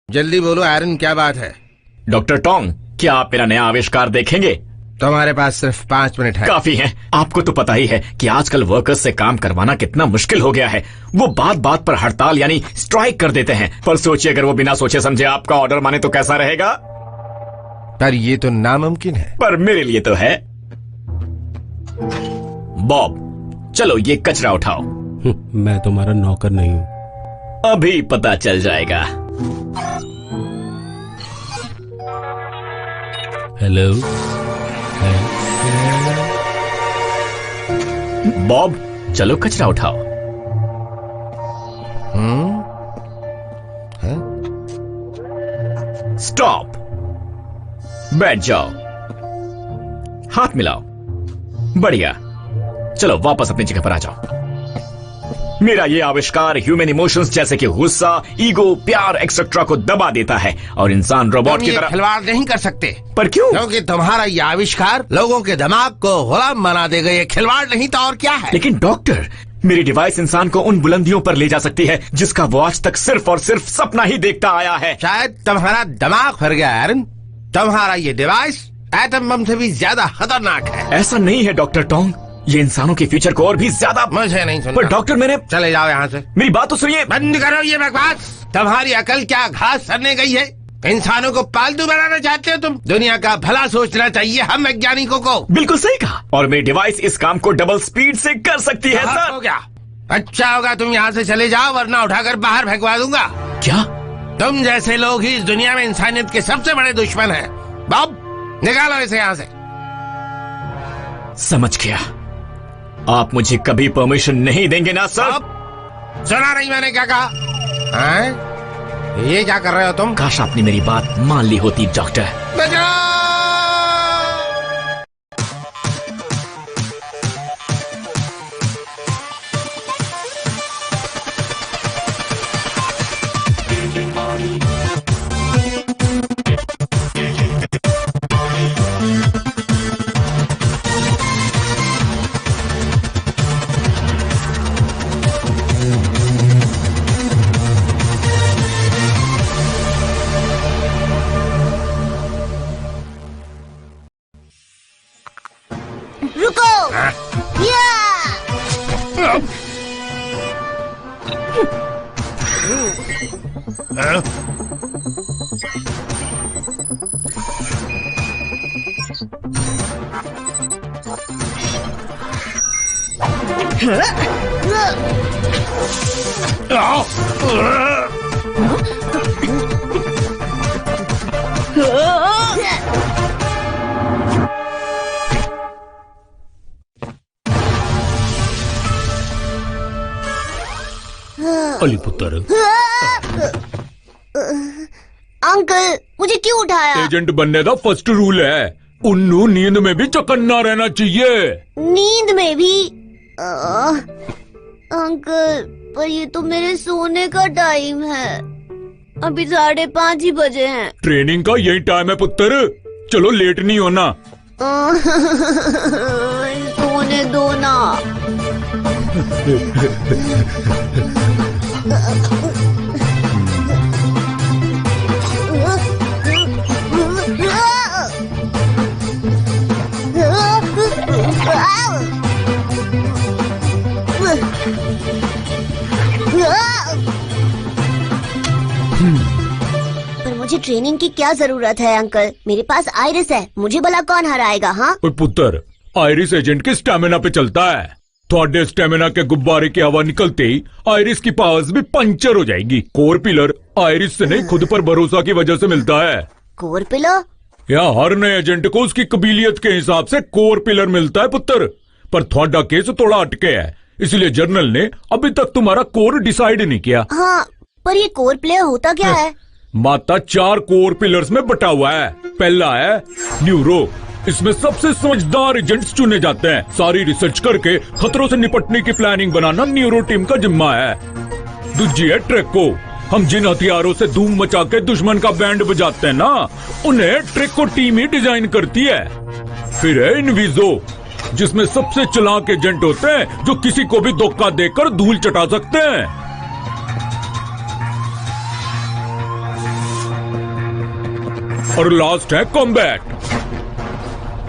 जल्दी बोलो एरन, क्या बात है? डॉक्टर टोंग, क्या आप मेरा नया आविष्कार देखेंगे? तुम्हारे पास सिर्फ 5 मिनट है। काफी है। आपको तो पता ही है कि आजकल वर्कर्स से काम करवाना कितना मुश्किल हो गया है। वो बात बात पर हड़ताल यानी स्ट्राइक कर देते हैं। पर सोचिए, अगर वो बिना सोचे समझे आपका ऑर्डर माने तो कैसा रहेगा? पर ये तो नामुमकिन है। पर मेरे लिए तो है। बॉब, चलो ये कचरा उठाओ। मैं तुम्हारा नौकर नहीं हूँ। अभी पता चल जाएगा। हेलो बॉब, चलो कचरा उठाओ। स्टॉप, बैठ जाओ, हाथ मिलाओ। बढ़िया, चलो वापस अपनी जगह पर आ जाओ। मेरा ये आविष्कार ह्यूमन इमोशंस जैसे कि गुस्सा, ईगो, प्यार एक्सेट्रा को दबा देता है और इंसान रोबोट की तरह खिलवाड़ नहीं कर सकते। पर क्यों? क्योंकि तुम्हारा ये आविष्कार लोगों के दिमाग को गुलाम बना देगा। ये खिलवाड़ नहीं तो और क्या है? लेकिन डॉक्टर, मेरी डिवाइस इंसान को उन बुलंदियों पर ले जा सकती है जिसका वो आज तक सिर्फ और सिर्फ सपना ही देखता आया है। शायद तुम्हारा दिमाग फिर गया एरन। तुम्हारा ये डिवाइस एटम बम से भी ज्यादा खतरनाक है। ऐसा नहीं है डॉक्टर टोंग, ये इंसानों के फ्यूचर को और भी ज्यादा। मुझे नहीं सुनना। पर डॉक्टर, मैंने। चले जाओ यहाँ से। मेरी बात तो सुनिए। बंद करो ये बकवास। तुम्हारी अकल क्या घास सरने गई है? इंसानों को पालतू बनाना चाहते हो तुम? दुनिया का भला सोचना चाहिए हम वैज्ञानिकों को। बिल्कुल सही कहा। और मेरी डिवाइस इस काम को डबल स्पीड से कर सकती है सर। हो गया। अच्छा होगा तुम यहाँ से चले जाओ, वरना उठाकर बाहर फेंकवा दूंगा। क्या? तुम जैसे लोग ही इस दुनिया में इंसानियत के सबसे बड़े दुश्मन हैं। बॉब, निकालो इसे यहाँ से। समझ गया। आप मुझे कभी परमिशन नहीं देंगे ना सर? सुना नहीं मैंने क्या कहा? हैं? ये क्या कर रहे हो तुम? काश आपने मेरी बात मान ली होती डॉक्टर। बचाओ! अली पुत्र, अंकल मुझे क्यों उठाया? एजेंट बनने का फर्स्ट रूल है, उन्नू नींद में भी चौकन्ना रहना चाहिए। नींद में भी? अंकल, पर ये तो मेरे सोने का टाइम है। अभी 5:30 ही बजे हैं। ट्रेनिंग का यही टाइम है पुत्र, चलो लेट नहीं होना। सोने दो ना। पर मुझे ट्रेनिंग की क्या जरूरत है अंकल? मेरे पास आइरिस है, मुझे भला कौन हराएगा? हाँ पुत्र, आइरिस एजेंट के स्टेमिना पे चलता है। थोड़े स्टेमिना के गुब्बारे की हवा निकलते ही आइरिस की पावर्स भी पंचर हो जाएगी। कोर पिलर आइरिस से नहीं, खुद पर भरोसा की वजह से मिलता है। Core pillar? यहाँ हर नए एजेंट को उसकी कबीलियत के हिसाब से कोर पिलर मिलता है पुत्र। पर थोड़ा केस थोड़ा अटके है, इसलिए जर्नल ने अभी तक तुम्हारा कोर डिसाइड नहीं किया। हाँ, पर ये कोर पिलर होता क्या है? माता 4 कोर पिलर्स में बटा हुआ है। पहला है न्यूरो, इसमें सबसे समझदार एजेंट्स चुने जाते हैं। सारी रिसर्च करके खतरों से निपटने की प्लानिंग बनाना न्यूरो टीम का जिम्मा है। दूसरी है ट्रेको, हम जिन हथियारों से धूम मचा के दुश्मन का बैंड बजाते हैं ना, उन्हें ट्रेको टीम ही डिजाइन करती है। फिर है इनविजो, जिसमें सबसे चालाक एजेंट होते हैं जो किसी को भी धोखा देकर धूल चटा सकते हैं। और लास्ट है कॉम्बैट,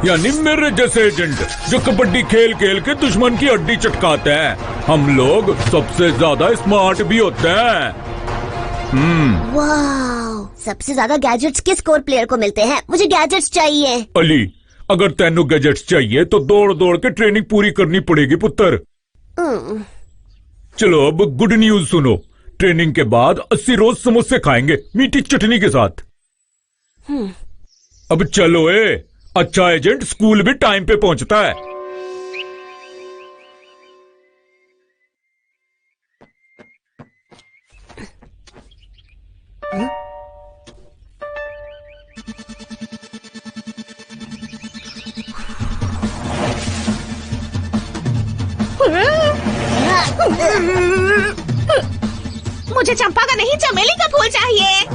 यानी मेरे जैसे एजेंट जो कबड्डी खेल खेल के दुश्मन की हड्डी चटकाते हैं। हम लोग सबसे ज्यादा स्मार्ट भी होते हैं। वाह, सबसे ज्यादा गैजेट्स किस कोर प्लेयर को मिलते हैं? मुझे गैजेट्स चाहिए। अली, अगर तेनू गैजेट्स चाहिए तो दौड़ दौड़ के ट्रेनिंग पूरी करनी पड़ेगी पुत्र। चलो अब गुड न्यूज सुनो, ट्रेनिंग के बाद 80 रोज समोसे खाएंगे मीठी चटनी के साथ। अब चलो अच्छा एजेंट स्कूल भी टाइम पे पहुंचता है। मुझे चंपा का नहीं, चमेली का फूल चाहिए।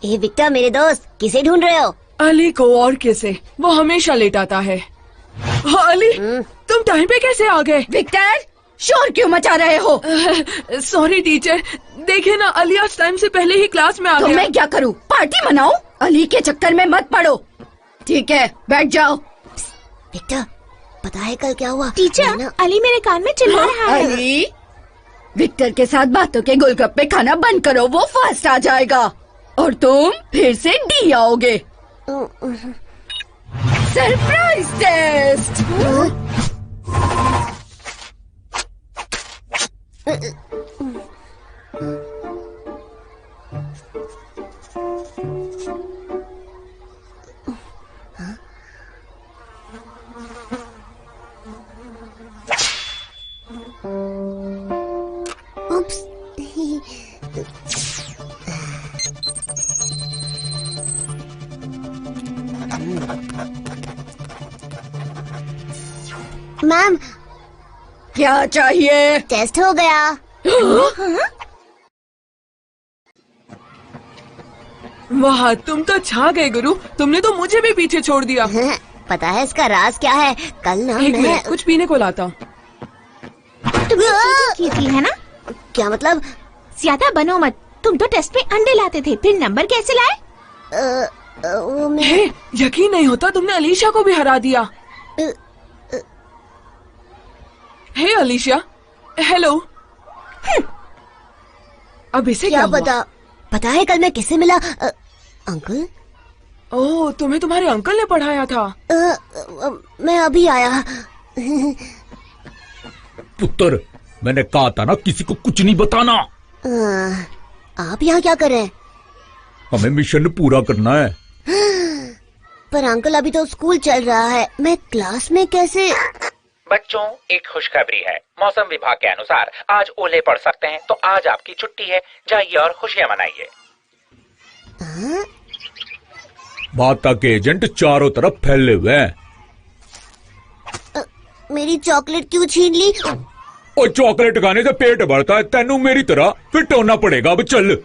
ए विक्टर, मेरे दोस्त, किसे ढूंढ रहे हो? अली को, और किसे? वो हमेशा लेट आता है। हाँ, अली, तुम टाइम पे कैसे आ गए? विक्टर, शोर क्यों मचा रहे हो? सॉरी टीचर, देखे ना, अली आज टाइम से पहले ही क्लास में आ तो गया। मैं क्या करूं? पार्टी मनाऊं? अली के चक्कर में मत पड़ो। ठीक है, बैठ जाओ। विक्टर, पता है कल क्या हुआ? टीचर, अली मेरे कान में चिल्ला रहा है। अली, विक्टर के साथ बातों के गोलगप्पे खाना बंद करो, वो फर्स्ट आ जाएगा और तुम फिर से डी आओगे। Surprise test. Oops. मैम, क्या चाहिए? टेस्ट हो गया। वाह, तुम तो छा गए गुरु, तुमने तो मुझे भी पीछे छोड़ दिया। पता है इसका राज क्या है? कल ना एक मैं मिनट, कुछ पीने को लाता हूँ। तुमने चीटिंग की थी है ना? क्या मतलब? ज्यादा बनो मत, तुम तो टेस्ट में अंडे लाते थे, फिर नंबर कैसे लाए? वो मैं हे, यकीन नहीं होता, तुमने अलीशा को भी हरा दिया। हे अलीशा, हेलो। अब इसे क्या क्या हुआ? पता है कल मैं किससे मिला? अंकल? ओह, तुम्हें तुम्हारे अंकल ने पढ़ाया था। मैं अभी आया। पुत्र, मैंने कहा था ना किसी को कुछ नहीं बताना। आप यहाँ क्या कर रहे हैं? हमें मिशन पूरा करना है। पर अंकल अभी तो स्कूल चल रहा है, मैं क्लास में कैसे? बच्चों, एक खुशखबरी है। मौसम विभाग के अनुसार आज ओले पड़ सकते हैं, तो आज आपकी छुट्टी है। जाइए और खुशियां मनाइए। माता के एजेंट चारों तरफ फैले हुए हैं। मेरी चॉकलेट क्यों छीन ली? और चॉकलेट खाने से पेट बढ़ता है, तेनू मेरी तरह फिट होना पड़ेगा। अब चल।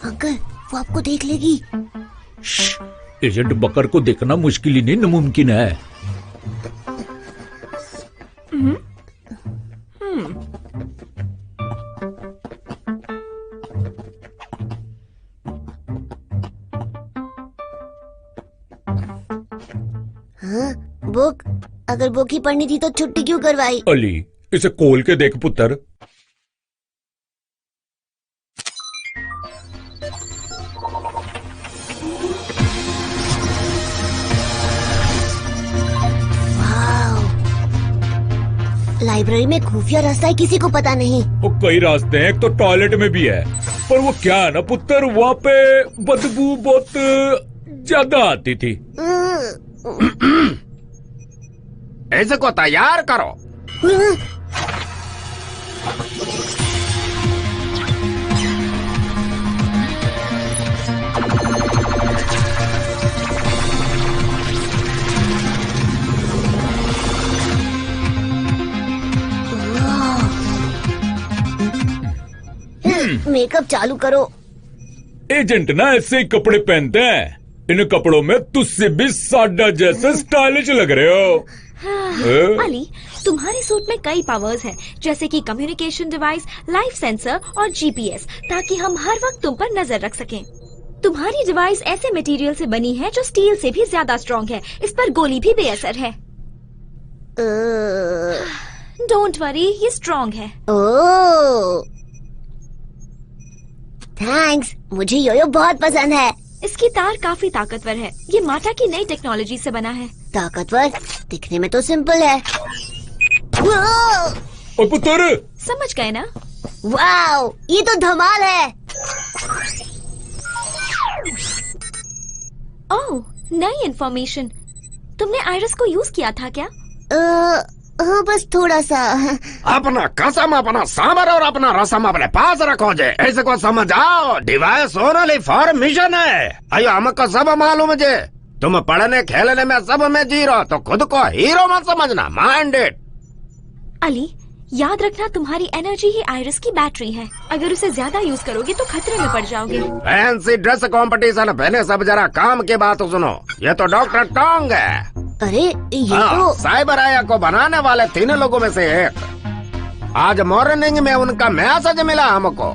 अंकल, वो आपको देख लेगी। एजेंट बकर को देखना मुश्किल ही नहीं, नामुमकिन है। हाँ, बुक? अगर बुक ही पढ़नी थी तो छुट्टी क्यों करवाई? अली, इसे खोल के देख पुत्र। लाइब्रेरी में खुफिया रास्ता है, किसी को पता नहीं। वो कई रास्ते हैं, एक तो टॉयलेट में भी है। पर वो क्या है ना पुत्र, वहाँ पे बदबू बहुत ज्यादा आती थी। ऐसे को तैयार करो। मेकअप चालू करो। एजेंट ना ऐसे ही कपड़े पहनते हैं, इन कपड़ों में तुझसे भी साडा जैसे स्टाइलिश लग रहे हो। अली, तुम्हारे सूट में कई पावर्स हैं, जैसे कि कम्युनिकेशन डिवाइस, लाइफ सेंसर और जीपीएस, ताकि हम हर वक्त तुम पर नजर रख सकें। तुम्हारी डिवाइस ऐसे मटेरियल से बनी है जो स्टील से भी ज्यादा स्ट्रॉन्ग है, इस पर गोली भी बेअसर है। डोंट वरी, ये स्ट्रॉन्ग है। थैंक्स, मुझे योयो बहुत पसंद है। इसकी तार काफी ताकतवर है, ये माटा की नई टेक्नोलॉजी से बना है। ताकतवर? दिखने में तो सिंपल है। ओ पुत्र, समझ गए ना? वाओ, ये तो धमाल है। ओह, नई इन्फॉर्मेशन। तुमने आयरस को यूज किया था क्या? हाँ, बस थोड़ा सा। अपना कसम, अपना सांबर और अपना रसम अपने पास रखो जे। ऐसे को समझाओ, डिवाइस ओनली फॉर मिशन है। अयो हमको सब मालूम जे, तुम पढ़ने खेलने में सब में जीरो, तो खुद को हीरो मत समझना। Mind it. अली, याद रखना तुम्हारी एनर्जी ही आयरस की बैटरी है। अगर उसे ज्यादा यूज करोगे तो खतरे में पड़ जाओगे। फैंसी ड्रेस कंपटीशन पहले सब जरा काम की बात सुनो। ये तो डॉक्टर टोंग है। अरे ये तो साइबर आया को बनाने वाले 3 लोगों में से एक। आज मॉर्निंग में उनका मैसेज मिला हमको।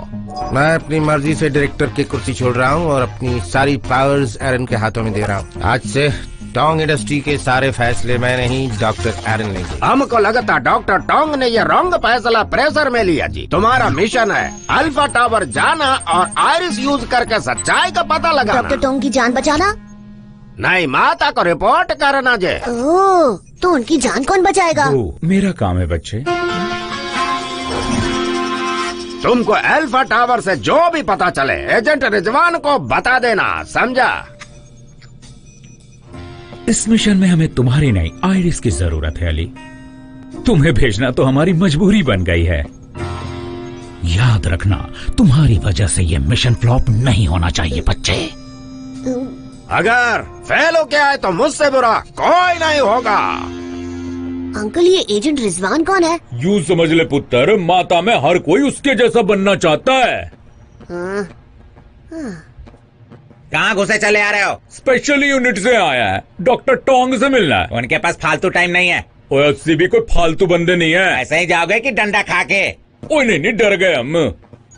मैं अपनी मर्जी से डायरेक्टर की कुर्सी छोड़ रहा हूँ और अपनी सारी पावर्स एरन के हाथों में दे रहा हूँ। आज से टोंग इंडस्ट्री के सारे फैसले मैं नहीं, डॉक्टर एरन लेंगे। हमको लगता डॉक्टर टोंग ने ये रॉन्ग फैसला प्रेशर में लिया जी। तुम्हारा मिशन है अल्फा टावर जाना और आयरिस यूज करके सच्चाई का पता लगाना। डॉक्टर टोंग की जान बचाना? नहीं, माता को रिपोर्ट करना जे। ओह, तो उनकी जान कौन बचाएगा? मेरा काम है बच्चे। तुमको अल्फा टावर से जो भी पता चले एजेंट रिजवान को बता देना, समझा? इस मिशन में हमें तुम्हारी नहीं, आयरिस की जरूरत है अली। तुम्हें भेजना तो हमारी मजबूरी बन गई है। याद रखना, तुम्हारी वजह से ये मिशन फ्लॉप नहीं होना चाहिए बच्चे। अगर फेल हो गया है तो मुझसे बुरा कोई नहीं होगा। अंकल, ये एजेंट रिजवान कौन है? यूं समझ ले पुत्र, माता में हर कोई उसके जैसा बनना चाहता है। कहाँ घुसे चले आ रहे हो? स्पेशल यूनिट से आया है, डॉक्टर टोंग से मिलना है। उनके पास फालतू टाइम नहीं है। ओए अस्सी भी कोई फालतू बंदे नहीं है। ऐसे ही जाओगे कि डंडा खा के? ओए नहीं, डर गए हम।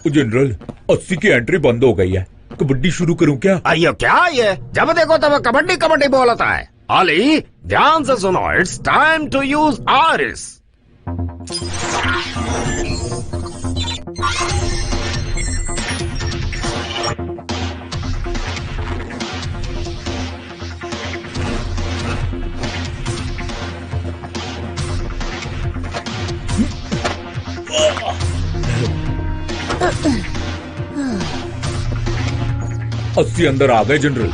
जनरल, 80 की एंट्री बंद हो गई है, कबड्डी शुरू करूं क्या? अयो क्या ये, जब देखो तब कबड्डी कबड्डी बोलता है। अली, ध्यान से सुनो, it's time to use iris. अस्सी अंदर आ गए जनरल।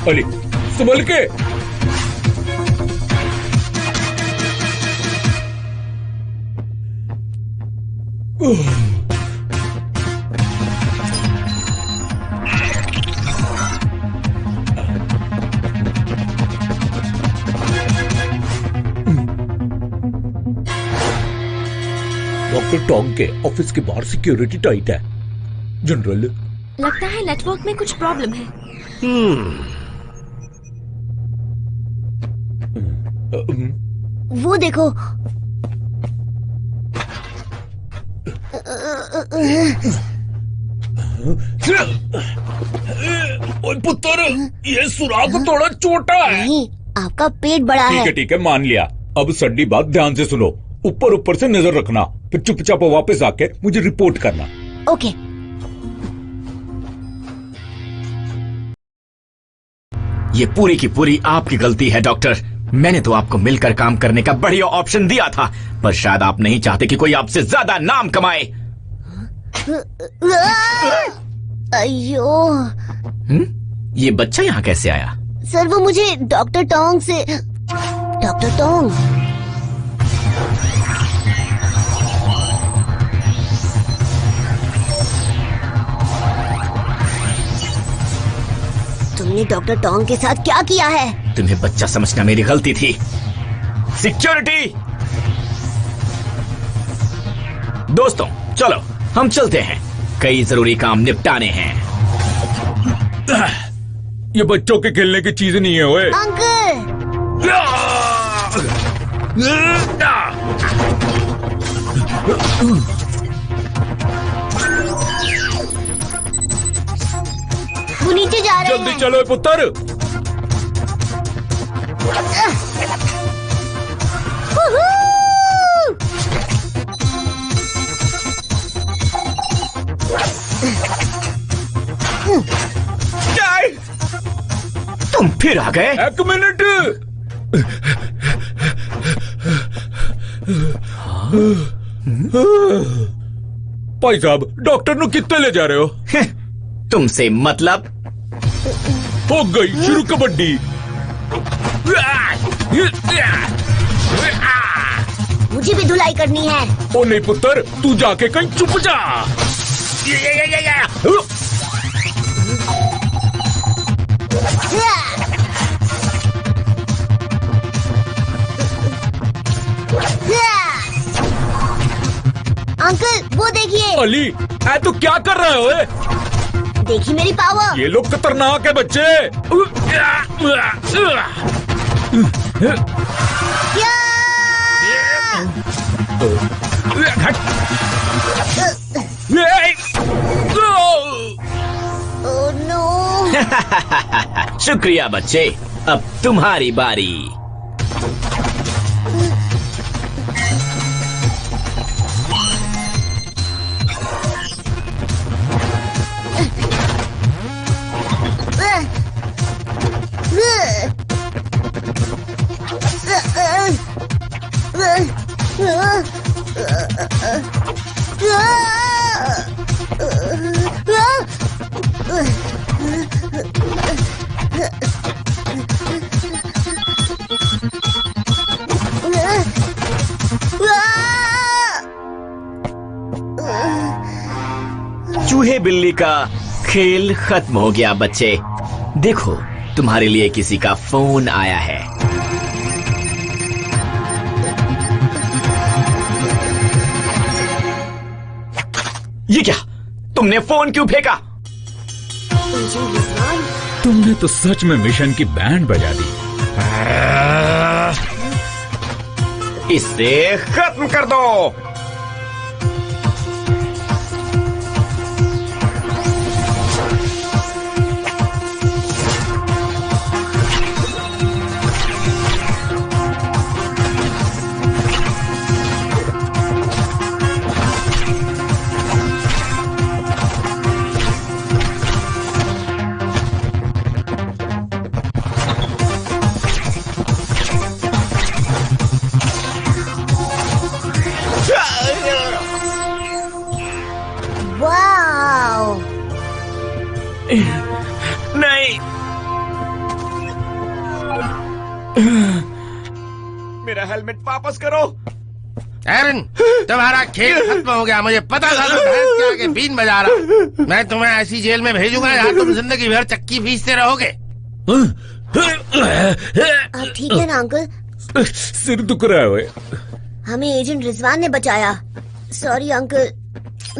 अली, संभल के। डॉक्टर टोंग के ऑफिस के बाहर सिक्योरिटी टाइट है जनरल। लगता है नेटवर्क में कुछ प्रॉब्लम है। वो देखो। ओए पुत्र, ये सुराग थोड़ा छोटा है। नहीं, आपका पेट बड़ा है। ठीक है, मान लिया। अब सड्डी बात ध्यान से सुनो, ऊपर ऊपर से नजर रखना, फिर चुपचाप वापस आके मुझे रिपोर्ट करना। ओके। ये पूरी की पूरी आपकी गलती है डॉक्टर। मैंने तो आपको मिलकर काम करने का बढ़िया ऑप्शन दिया था, पर शायद आप नहीं चाहते कि कोई आपसे ज्यादा नाम कमाए। अयो। ये बच्चा यहाँ कैसे आया? सर वो मुझे डॉक्टर टोंग से। डॉक्टर टोंग, तुमने डॉक्टर टोंग के साथ क्या किया है? तुम्हें बच्चा समझना मेरी गलती थी। सिक्योरिटी! दोस्तों चलो हम चलते हैं, कई जरूरी काम निपटाने हैं। ये बच्चों के खेलने की चीज नहीं है ओए। अंकल! वो नीचे जा रहे हैं। जल्दी चलो पुत्र। तुम फिर आ गए? एक मिनट। भाई साहब, डॉक्टर नु कितने ले जा रहे हो? तुमसे मतलब? हो गई शुरू कबड्डी। मुझे भी धुलाई करनी है। ओ नहीं पुत्र, तू जाके कहीं चुप जा। अंकल वो देखिए। अली, ऐ तू क्या कर रहे हो? देखिए मेरी पावर। ये लोग खतरनाक है बच्चे। Oh no. शुक्रिया बच्चे, अब तुम्हारी बारी। चूहे बिल्ली का खेल खत्म हो गया बच्चे। देखो तुम्हारे लिए किसी का फोन आया है। ये क्या? तुमने फोन क्यों फेंका? तुमने तो सच में मिशन की बैंड बजा दी। इसे खत्म कर दो। नहीं, मेरा हेलमेट वापस करो। एरन, तुम्हारा खेल खत्म हो गया। मुझे पता था तुम भैंस के आगे बीन बजा रहा। मैं तुम्हें ऐसी जेल में भेजूंगा जहाँ तुम जिंदगी भर चक्की पीसते रहोगे। अब ठीक है ना अंकल? सिर दुख रहा है। हमें एजेंट रिजवान ने बचाया। सॉरी अंकल,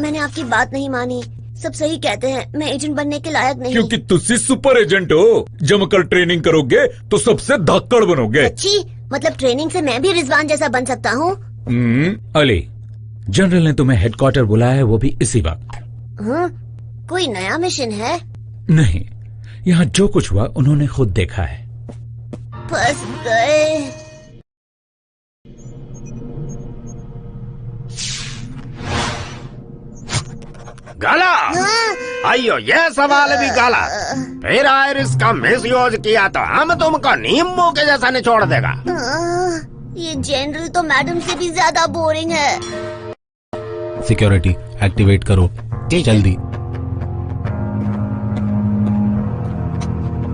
मैंने आपकी बात नहीं मानी। सब सही कहते हैं, मैं एजेंट बनने के लायक नहीं। क्योंकि तुझसे सुपर एजेंट हो। जमकर ट्रेनिंग करोगे तो सबसे धाकड़ बनोगे। अच्छी, मतलब ट्रेनिंग से मैं भी रिजवान जैसा बन सकता हूँ। अली, जनरल ने तुम्हें हेडक्वार्टर बुलाया है, वो भी इसी वक्त। कोई नया मिशन है? नहीं, यहाँ जो कुछ हुआ उन्होंने खुद देखा है। फंस गए। गला अयो ये सवाल भी गला। फिर आयरिस का मिसयूज किया तो हम तुमको नींबू के जैसा निचोड़ देगा। ये जनरल तो मैडम से भी ज्यादा बोरिंग है। सिक्योरिटी एक्टिवेट करो जल्दी।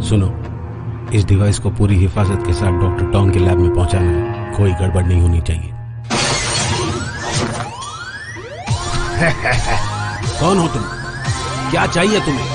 सुनो, इस डिवाइस को पूरी हिफाजत के साथ डॉक्टर टोंग के लैब में पहुंचाना है। कोई गड़बड़ नहीं होनी चाहिए। कौन हो तुम? क्या चाहिए तुम्हें?